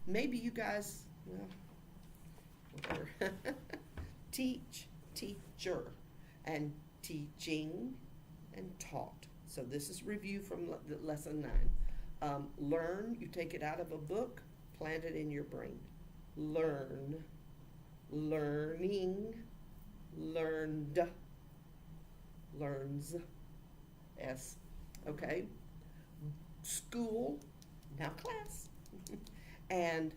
Maybe you guys, well, whatever. Teach, teacher, and teaching, and taught. So this is review from lesson 9. Learn, you take it out of a book, plant it in your brain. Learn, learning, learned, learns, S. Okay? School, now class. And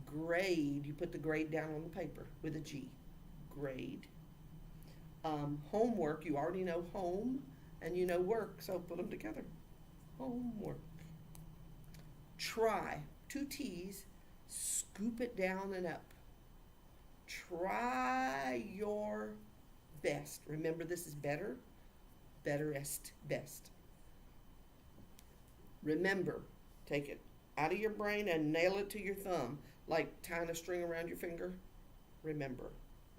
grade, you put the grade down on the paper with a G. Grade. Homework, you already know home and you know work, so put them together. Homework. Try, 2 T's, scoop it down and up. Try your best. Remember, this is better, betterest, best. Remember, take it out of your brain and nail it to your thumb, like tying a string around your finger. Remember,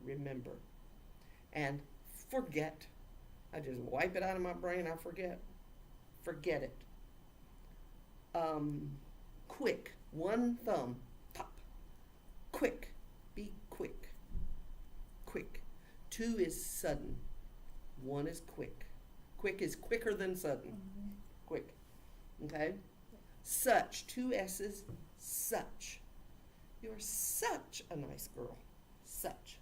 remember. And forget. I just wipe it out of my brain, I forget. Forget it. Quick, one thumb, pop. Quick, be quick. Quick. 2 is sudden. 1 is quick. Quick is quicker than sudden. Mm-hmm. Quick. Okay? Such, 2 S's, such. You're such a nice girl. Such.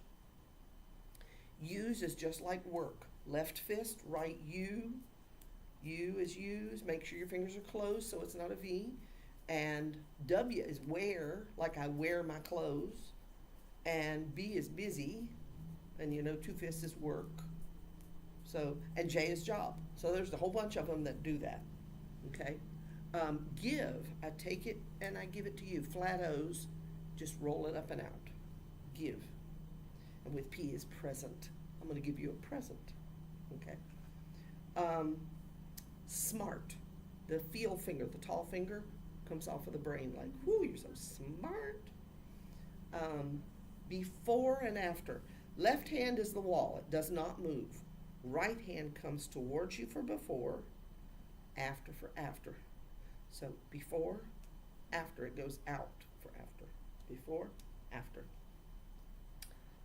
Use is just like work. Left fist, right U. U is use. Make sure your fingers are closed so it's not a V. And W is wear, like I wear my clothes. And B is busy. And you know, 2 fists is work. So, and J is job. So there's a whole bunch of them that do that. Okay? Give, I take it and I give it to you. Flat O's, just roll it up and out. Give. And with P is present. I'm going to give you a present. Okay? Smart. The feel finger, the tall finger, comes off of the brain like, whoo, you're so smart. Before and after. Left hand is the wall. It does not move. Right hand comes towards you for before, after for after. So before, after, it goes out for after. Before, after.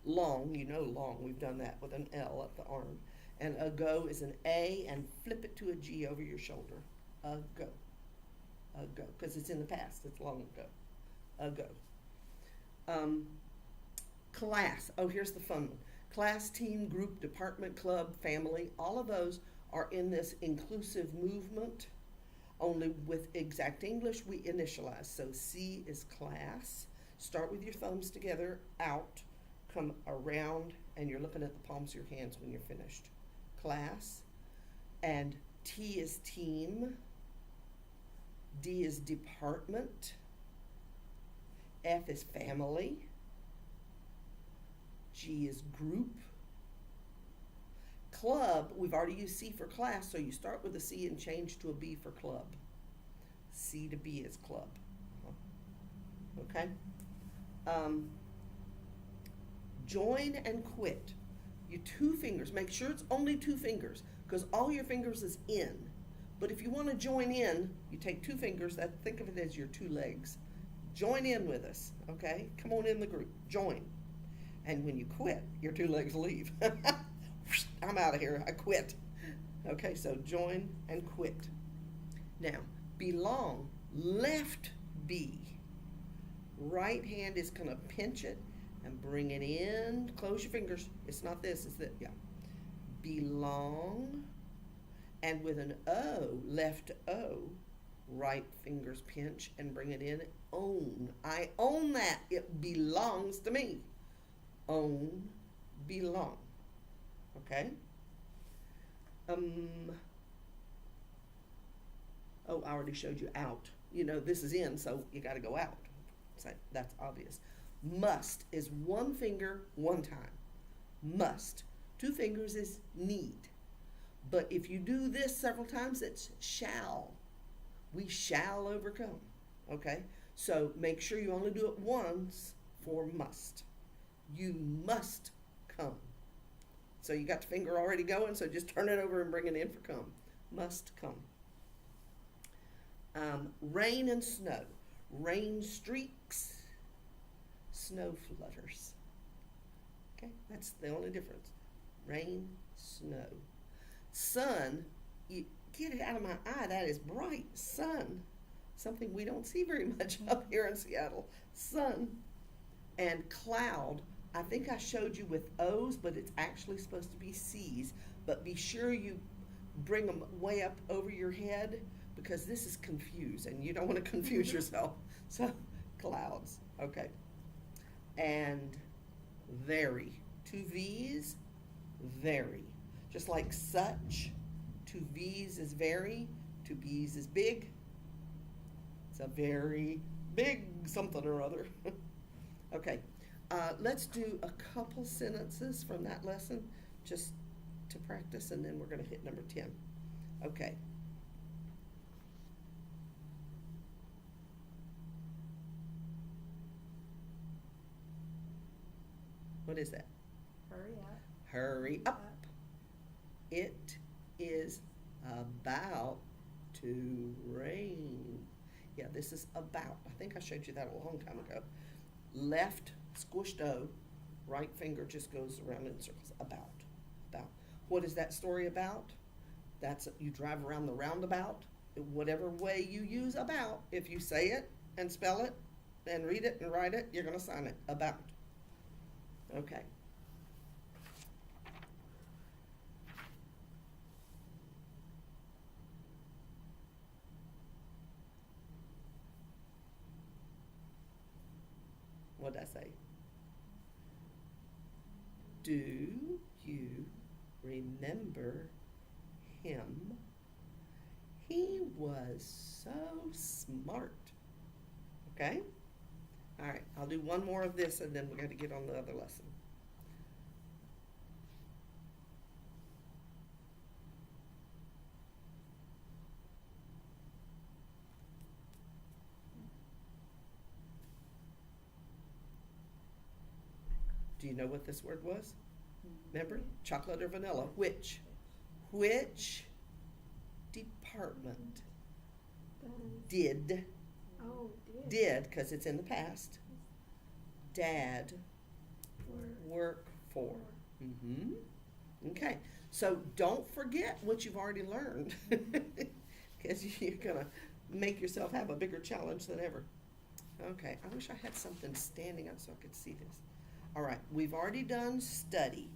Long, you know long, we've done that with an L at the arm. And ago is an A, and flip it to a G over your shoulder. Ago. Ago, because it's in the past, it's long ago. Ago. Class, oh, here's the fun one. Class, team, group, department, club, family, all of those are in this inclusive movement. Only with exact English, we initialize. So C is class. Start with your thumbs together, out, come around, and you're looking at the palms of your hands when you're finished. Class. And T is team. D is department. F is family. G is group. Club, we've already used C for class, so you start with a C and change to a B for club. C to B is club. Okay? Join and quit. Your 2 fingers, make sure it's only 2 fingers, because all your fingers is in. But if you want to join in, you take 2 fingers, think of it as your 2 legs. Join in with us, okay? Come on in the group. Join. And when you quit, your 2 legs leave. I'm out of here. I quit. Okay, so join and quit. Now, belong. Left B. Right hand is going to pinch it and bring it in. Close your fingers. It's not this, it's that. Yeah. Belong. And with an O, left O, right fingers pinch and bring it in. Own. I own that. It belongs to me. Own, belong. Okay? Oh, I already showed you out. You know, this is in, so you got to go out. So that's obvious. Must is 1 finger, 1 time. Must. 2 fingers is need. But if you do this several times, it's shall. We shall overcome. Okay? So make sure you only do it once for must. You must come. So you got the finger already going, so just turn it over and bring it in for come. Must come. Rain and snow. Rain streaks snow flutters. Okay, that's the only difference. Rain, snow. Sun, you get it out of my eye, that is bright. Sun, something we don't see very much up here in Seattle. Sun. And cloud, I think I showed you with O's, but it's actually supposed to be C's. But be sure you bring them way up over your head, because this is confusing. You don't want to confuse yourself. So, clouds, okay. And very, two V's, very. Just like such, two V's is very, two B's is big. It's a very big something or other. Okay, let's do a couple sentences from that lesson, just to practice, and then we're gonna hit number 10. Okay. What is that? Hurry up. Hurry up. It is about to rain. Yeah, this is about. I think I showed you that a long time ago. Left squished O, right finger just goes around in circles. About. What is that story about? That's, you drive around the roundabout. Whatever way you use about, if you say it and spell it and read it and write it, you're gonna sign it. About. Okay. What'd I say? Do you remember him? He was so smart. Okay? All right, I'll do one more of this, and then we got to get on the other lesson. Do you know what this word was? Remember? Chocolate or vanilla? Which? Which department did, Oh, because it's in the past, Dad work for? Mm-hmm. Okay, so don't forget what you've already learned, because you're gonna make yourself have a bigger challenge than ever. Okay, I wish I had something standing up so I could see this. All right, we've already done study.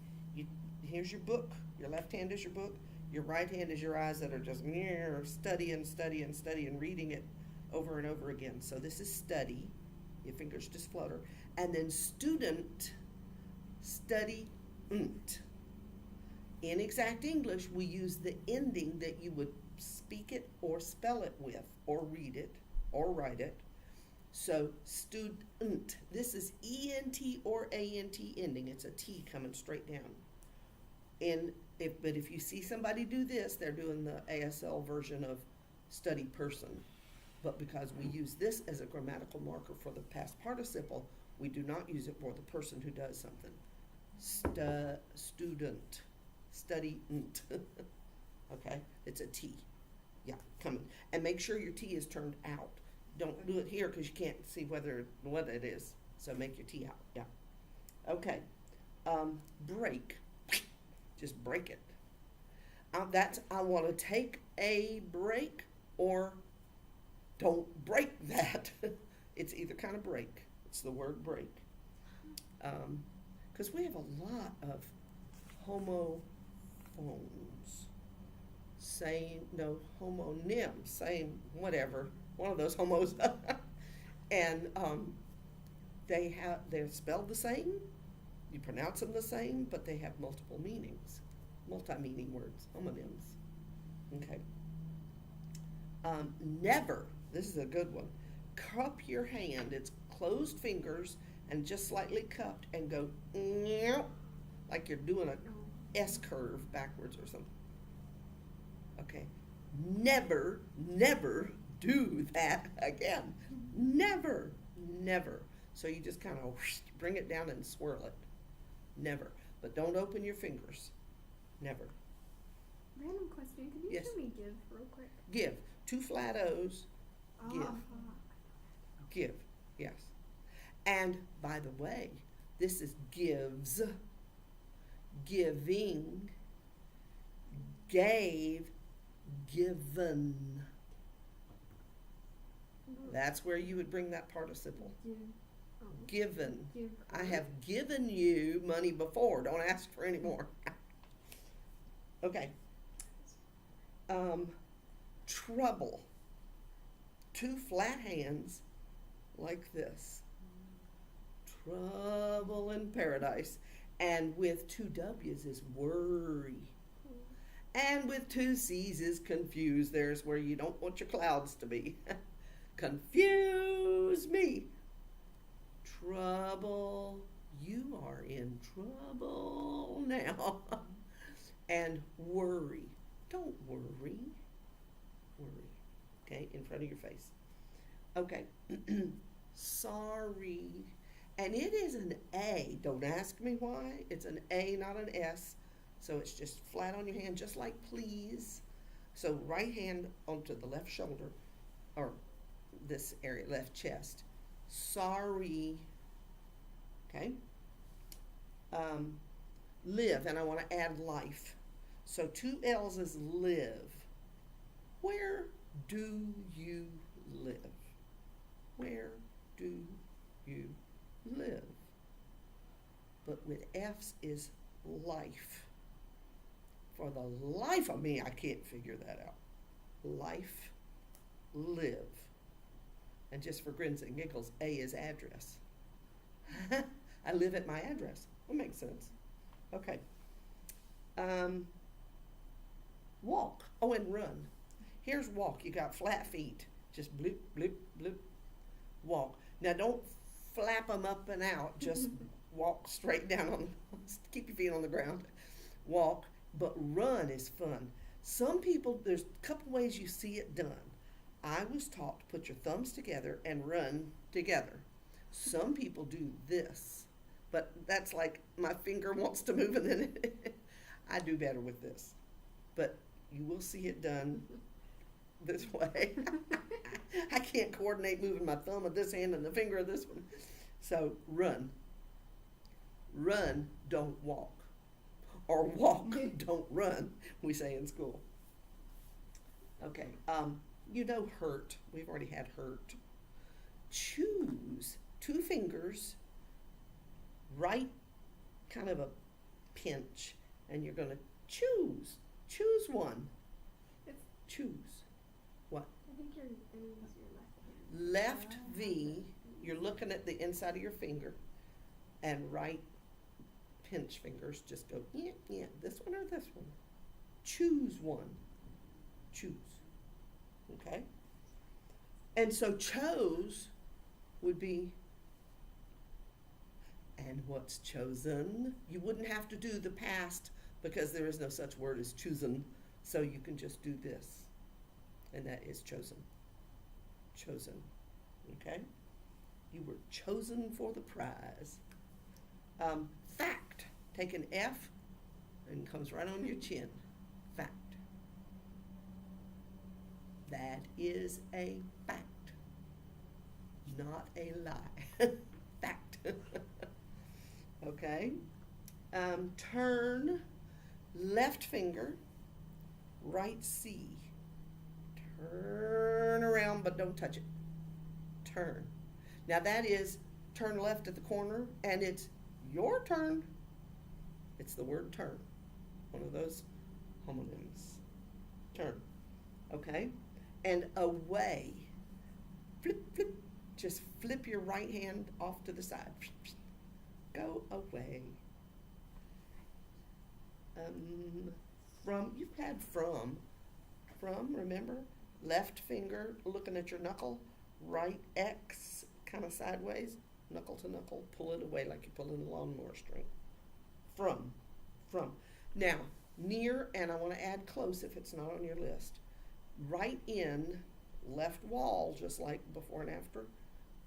Here's your book. Your left hand is your book. Your right hand is your eyes that are just studying, reading it over and over again. So this is study. Your fingers just flutter. And then student, study-nt. In exact English, we use the ending that you would speak it or spell it with, or read it, or write it. So student, this is E-N-T or A-N-T ending. It's a T coming straight down. But if you see somebody do this, they're doing the ASL version of study person. But because we use this as a grammatical marker for the past participle, we do not use it for the person who does something. Student, study-nt. Okay, it's a T. Yeah, coming. And make sure your T is turned out. Don't do it here because you can't see what it is. So make your T out. Yeah. Okay. Break. Just break it. I want to take a break or don't break that. It's either kind of break. It's the word break. Because we have a lot of homophones. Homonyms, same, whatever. One of those homos. And they're spelled the same. You pronounce them the same, but they have multiple meanings. Multi-meaning words, homonyms. Okay. Never, this is a good one. Cup your hand. It's closed fingers and just slightly cupped, and go like you're doing a S curve backwards or something. Okay. Never do that again. Never. So you just kind of bring it down and swirl it. Never. But don't open your fingers. Never. Random question. Could you Yes. show me give real quick? Give. 2 flat O's. Give. Give. Yes. And by the way, this is gives, giving, gave, given. That's where you would bring that participle. Give. Oh. Given. Give. I have given you money before. Don't ask for any more. Okay. Trouble. Two flat hands like this. Trouble in paradise. And with two W's is worry. And with two C's is confused. There's where you don't want your clouds to be. Confuse me. Trouble. You are in trouble now. And worry. Don't worry. Worry. Okay, in front of your face. Okay. Sorry. And it is an A. Don't ask me why. It's an A, not an S. So it's just flat on your hand, just like please. So right hand onto the left shoulder, or this area, left chest. Sorry. Okay. Live, and I want to add life. So two L's is live. Where do you live? Where do you live? But with F's is life. For the life of me, I can't figure that out. Life, live. And just for grins and giggles, A is address. I live at my address. That makes sense. Okay. Walk. Oh, and run. Here's walk. You got flat feet. Just bloop, bloop, bloop. Walk. Now don't flap them up and out. Just walk straight down on. Keep your feet on the ground. Walk. But run is fun. Some people, there's a couple ways you see it done. I was taught to put your thumbs together and run together. Some people do this, but that's like my finger wants to move and then I do better with this. But you will see it done this way. I can't coordinate moving my thumb of this hand and the finger of this one. So run. Run, don't walk. Or walk, don't run, we say in school. Okay, you know hurt. We've already had hurt. Choose. Two fingers, right kind of a pinch, and you're going to choose. Choose one. It's, Choose. What? I think your enemies your left hand. Left V, you're looking at the inside of your finger, and right pinch fingers just go, yeah, yeah, this one or this one. Choose one. Choose. Okay? And so chose would be, and what's chosen? You wouldn't have to do the past because there is no such word as chosen. So you can just do this. And that is chosen. Chosen. Okay? You were chosen for the prize. Fact. Take an F and comes right on your chin. Fact. That is a fact. Not a lie. Fact. Okay. Turn, left finger, right C. Turn around, but don't touch it. Turn. Now that is turn left at the corner, and it's your turn. It's the word turn. One of those homonyms. Turn. Okay? And away. Flip, flip. Just flip your right hand off to the side. Go away. From, you've had from, remember? Left finger looking at your knuckle, right X kind of sideways, knuckle to knuckle, pull it away like you're pulling a lawnmower string. From. Now, near, and I want to add close if it's not on your list. Right in, left wall, just like before and after.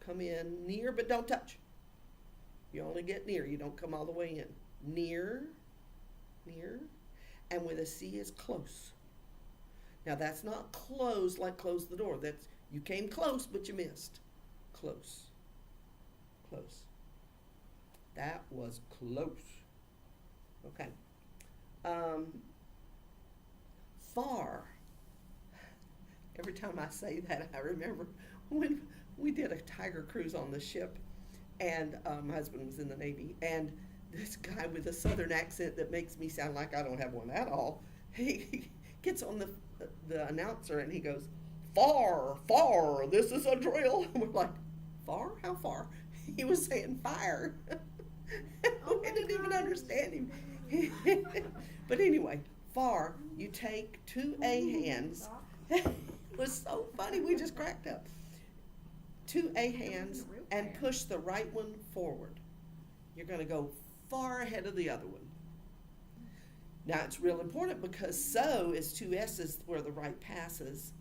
Come in near, but don't touch. You only get near, you don't come all the way in. Near, and with a C is close. Now that's not close like close the door. That's, you came close, but you missed. Close. close. That was close. Okay. Far. Every time I say that, I remember when we did a tiger cruise on the ship, and my husband was in the Navy, and this guy with a southern accent that makes me sound like I don't have one at all, he gets on the announcer and he goes, "Far, far, this is a drill." And we're like, "Far? How far?" He was saying fire. Oh We my didn't even gosh. understand him. But anyway, far, you take two A hands. It was so funny, we just cracked up. Two A hands and push the right one forward. You're gonna go far ahead of the other one. Now it's real important because so is two S's where the right passes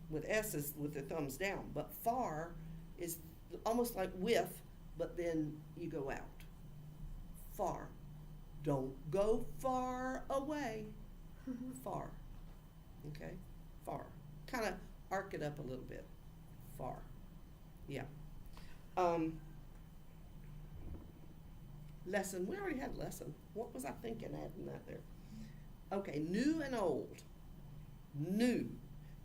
with S's with the thumbs down, but far is almost like with, but then you go out. Far. Don't go far away. Far. Okay? Far. Kind of arc it up a little bit. Far. Yeah. Lesson. We already had lesson. What was I thinking adding that there? Okay, new and old. New.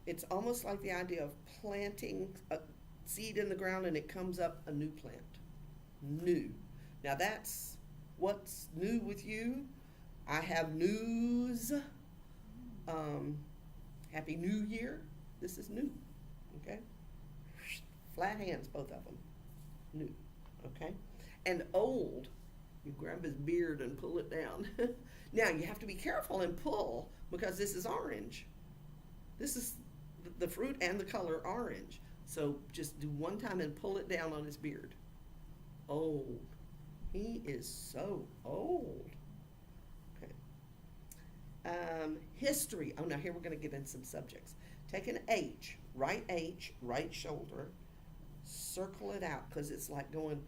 It's almost like the idea of planting a seed in the ground and it comes up a new plant. New. Now that's what's new with you. I have news. Happy New Year. This is new. Okay? Flat hands, both of them. New. Okay? And old, you grab his beard and pull it down. Now you have to be careful and pull because this is orange. This is the fruit and the color orange. So just do one time and pull it down on his beard. Old. He is so old. Okay. History. Oh, now here we're going to get in some subjects. Take an H, right shoulder, circle it out because it's like going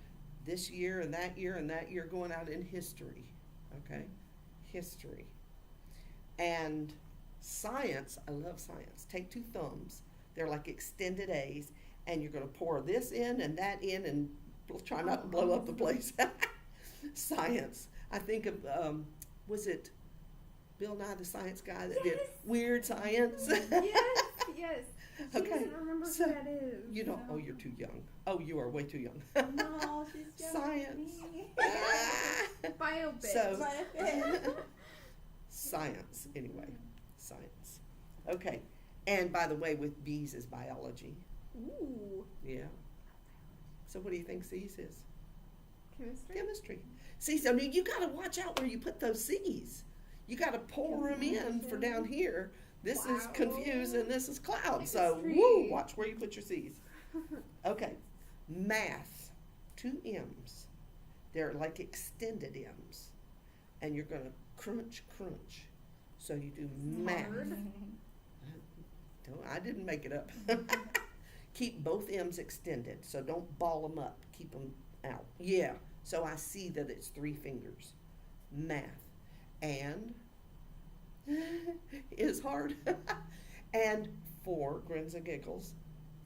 this year and that year going out in history. Okay? History. And science, I love science. Take two thumbs. They're like extended A's, and you're going to pour this in and that in and try not to blow up the place. Science. I think of, was it Bill Nye the Science Guy that did Weird Science? Yes. She Okay, doesn't remember so who that is. You don't, oh, you're too young. Oh, you are way too young. No, she's younger Science. than me. Ah! Biopic. So- Biopic. Science, anyway. Science. Okay. And by the way, with B's is biology. Ooh. Yeah. So what do you think C's is? Chemistry. Chemistry. See, so now you got to watch out where you put those C's. You got to pour them in for down here. This is Wow. confused and this is cloud. So, Chemistry. woo, watch where you put your C's. Okay. Math. Two M's. They're like extended M's. And you're going to crunch, crunch. So you do math. Hard. I didn't make it up. Keep both M's extended, so don't ball them up. Keep them out. Yeah, so I see that it's 3 fingers. Math. And is hard. And 4 grins and giggles.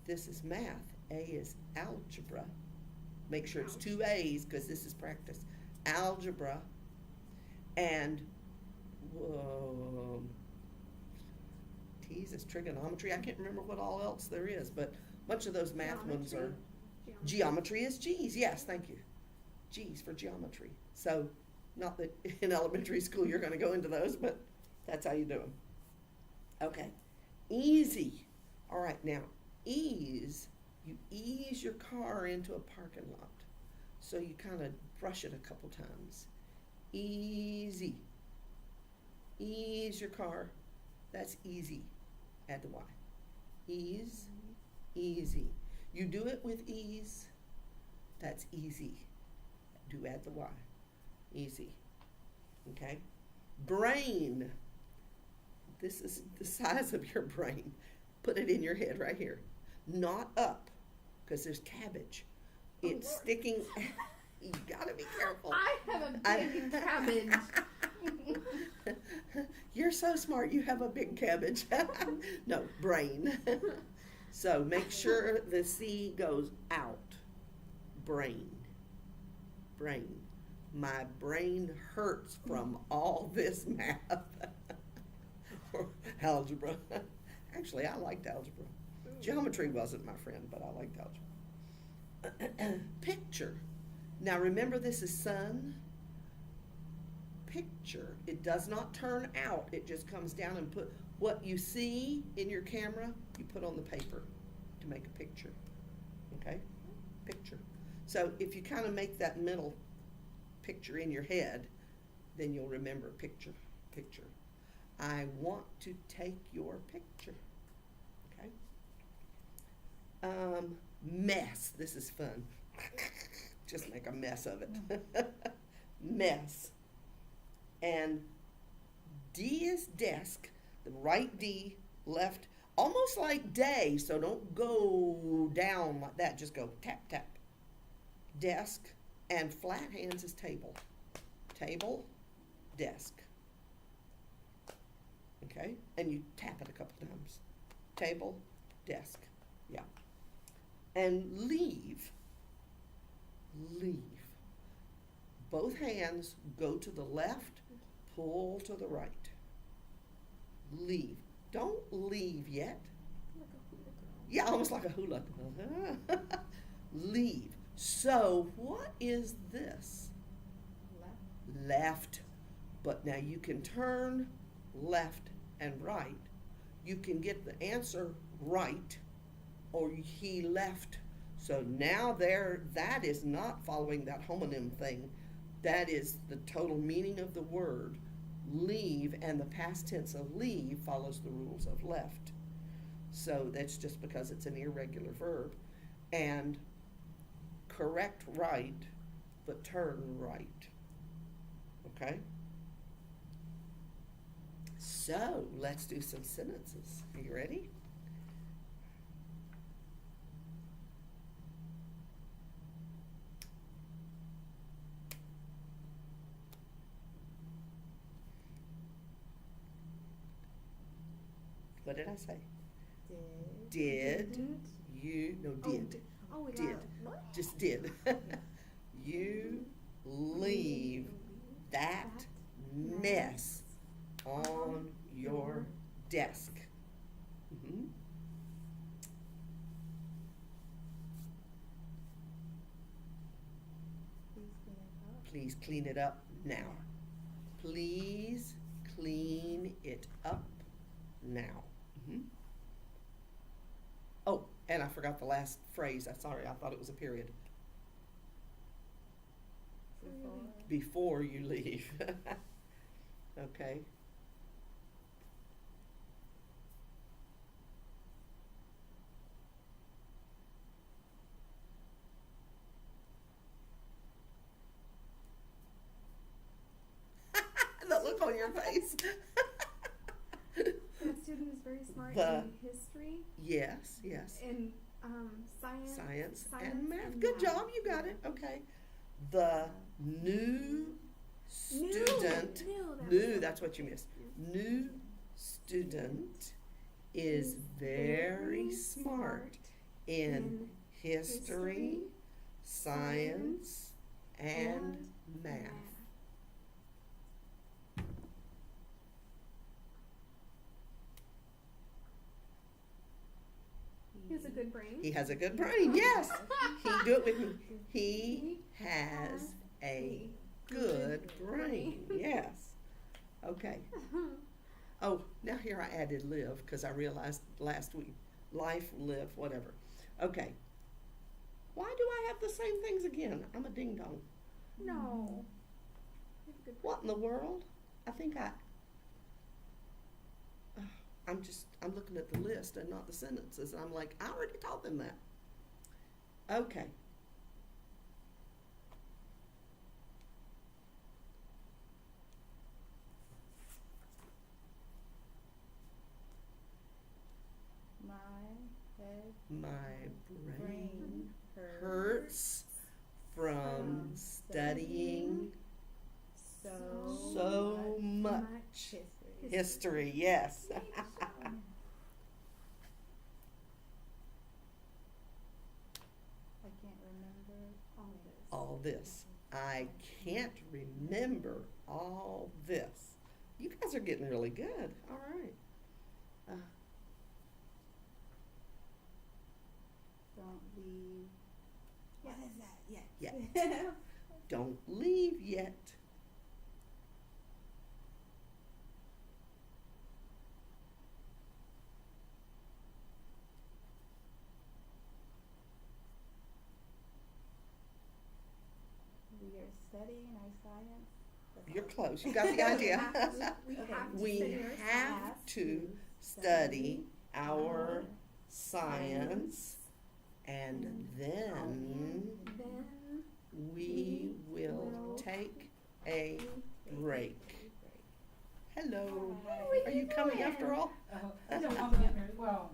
This is math. A is algebra. Make sure it's 2 A's because this is practice. Algebra. And T's is trigonometry. I can't remember what all else there is, but a bunch of those math ones are. Geometry is G's. Yes, thank you. G's for geometry. So, not that in elementary school you're going to go into those, but that's how you do them. Okay. Easy. All right, now, ease. You ease your car into a parking lot. So you kind of brush it a couple times. Easy. Ease your car. That's easy. Add the Y. Ease. Easy. You do it with ease. That's easy. Do add the Y. Easy. Okay? Brain. This is the size of your brain. Put it in your head right here. Not up, because there's cabbage. It's Lord. sticking. You gotta be careful. I have a big cabbage. You're so smart. You have a big cabbage. No, brain. So make sure the C goes out. Brain. brain. My brain hurts from all this math. Or algebra. Actually, I liked algebra. Geometry wasn't my friend, but I liked algebra. Picture. Now remember, this is sun. Picture. It does not turn out. It just comes down and put what you see in your camera, you put on the paper to make a picture. Okay? Picture. So if you kind of make that mental picture in your head, then you'll remember picture. I want to take your picture. Okay? Mess. This is fun. Just make a mess of it. Mess. And D is desk. The right D, left, almost like day, so don't go down like that. Just go tap, tap. Desk. And flat hands is table. Table, desk. Okay? And you tap it a couple times. Table, desk. Yeah. And leave. Leave. Both hands go to the left, pull to the right. Leave. Don't leave yet. Like a hula girl. Yeah, almost like a hula. Leave. So, what is this? Left. Left. But now you can turn left and right. You can get the answer right, or he left. So now that is not following that homonym thing. That is the total meaning of the word. Leave, and the past tense of leave follows the rules of left. So that's just because it's an irregular verb. And correct right, but turn right. Okay? So let's do some sentences. Are you ready? What did I say? Did Didn't. you, no, Oh, did. Oh, we got Did. it. What? Just did. You leave that mess on your desk. Mhm. Please clean it up. Please clean it up now. Please clean it up now. Mhm. Oh, and I forgot the last phrase. I'm sorry, I thought it was a period. Before you leave. Okay. The look on your face. My student is very smart The- in history, Yes, yes. in science. Science and Science math. and Good math. job, you got it. Okay. The new student. New, that's what you missed. New student is very smart in history, science, and math. He has a good brain. He has a good brain, yes. He do it with me. He has a good brain, yes. Okay. Oh, now here I added live because I realized last week, life, live, whatever. Okay. Why do I have the same things again? I'm a ding dong. No. You have a good What in the world? I think I'm looking at the list and not the sentences, and I'm like, I already taught them that. Okay. My head My brain brain hurts from studying so much history. history, yes. I can't remember all this. All this. I can't remember all this. You guys are getting really good. All right. Don't leave. What is that? Yet. Yet. Don't leave yet. We are studying our science. That's You're all. close. You got the idea. We Okay. have to We study our have science. to study our science, and then Then we will take a break. Hello. Hi. Are you coming after all? No, I'm getting ready. Well,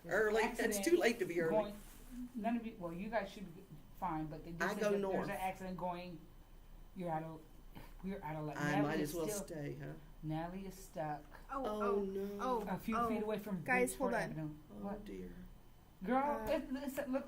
Early? It's too late to be early. Going, none of you, well, you guys should be fine, but they I just go said that north. there's an accident going, we're out of luck. I Natalie might is as well still- stay, huh? Natalie is stuck Oh, no. oh. a few feet away from Guys, hold Bridgeport on. Avenue. Oh, What? dear. Girl, Uh, it look